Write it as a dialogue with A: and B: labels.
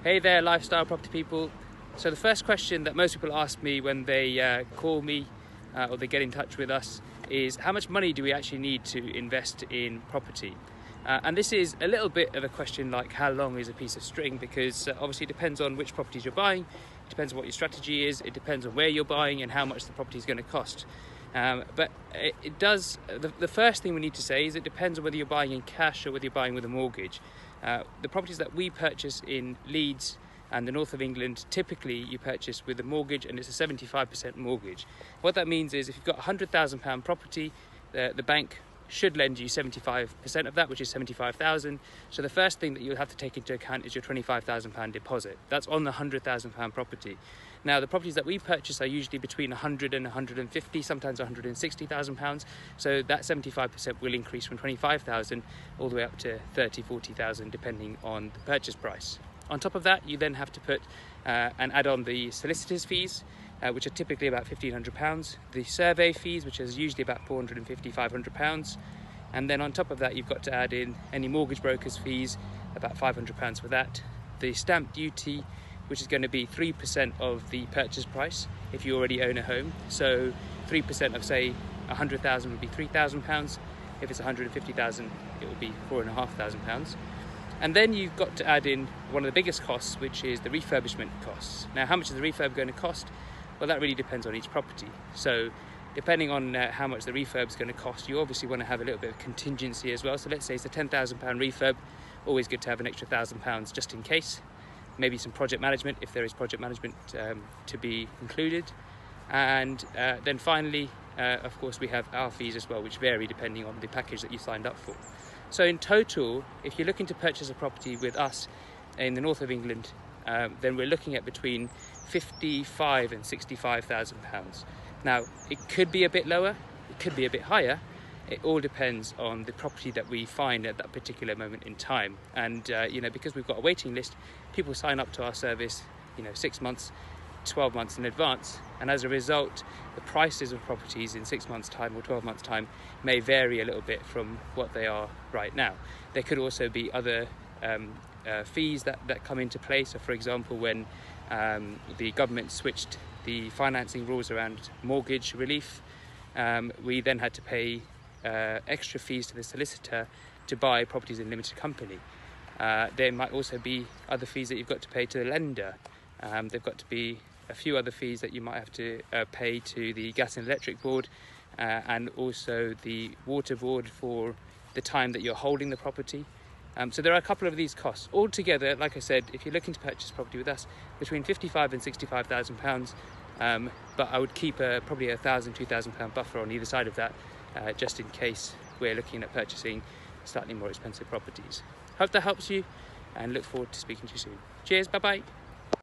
A: Hey there, lifestyle property people. So the first question that most people ask me when they call me or they get in touch with us is how much money do we actually need to invest in property? And this is a little bit of a question like how long is a piece of string, because obviously it depends on which properties you're buying, it depends on what your strategy is, it depends on where you're buying and how much the property is going to cost. But it does, the first thing we need to say is it depends on whether you're buying in cash or whether you're buying with a mortgage. The properties that we purchase in Leeds and the north of England, typically you purchase with a mortgage, and it's a 75% mortgage. What that means is if you've got a £100,000 property, the bank should lend you 75% of that, which is 75,000. So the first thing that you'll have to take into account is your £25,000 deposit. That's on the £100,000 property. Now, the properties that we purchase are usually between 100 and 150, sometimes 160,000 pounds. So that 75% will increase from 25,000 all the way up to 30, 40,000, depending on the purchase price. On top of that, you then have to put and add on the solicitor's fees, which are typically about £1,500, the survey fees, which is usually about £450, £500, and then on top of that you've got to add in any mortgage broker's fees, about £500 for that, the stamp duty, which is going to be 3% of the purchase price if you already own a home. So 3% of, say, 100,000 would be £3,000. If it's 150,000, it would be £4,500. And then you've got to add in one of the biggest costs, which is the refurbishment costs. Now, how much is the refurb going to cost? Well, that really depends on each property. So depending on how much the refurb is going to cost, you obviously want to have a little bit of contingency as well. So let's say it's a £10,000 refurb, always good to have an extra £1,000 just in case. Maybe some project management, if there is project management to be included. And then finally, of course, we have our fees as well, which vary depending on the package that you signed up for. So in total, if you're looking to purchase a property with us in the north of England, then we're looking at between £55,000 and £65,000. Now, it could be a bit lower, it could be a bit higher. It all depends on the property that we find at that particular moment in time. And because we've got a waiting list, people sign up to our service 6 months, 12 months in advance, and as a result the prices of properties in 6 months time or 12 months time may vary a little bit from what they are right now. There could also be other fees that come into play. So for example, when the government switched the financing rules around mortgage relief, we then had to pay extra fees to the solicitor to buy properties in limited company. There might also be other fees that you've got to pay to the lender. There've got to be a few other fees that you might have to pay to the gas and electric board and also the water board for the time that you're holding the property. So there are a couple of these costs. Altogether, like I said, if you're looking to purchase property with us, between £55,000 and £65,000, but I would keep probably £1,000, £2,000 buffer on either side of that, just in case we're looking at purchasing slightly more expensive properties. Hope that helps you, and look forward to speaking to you soon. Cheers, bye-bye.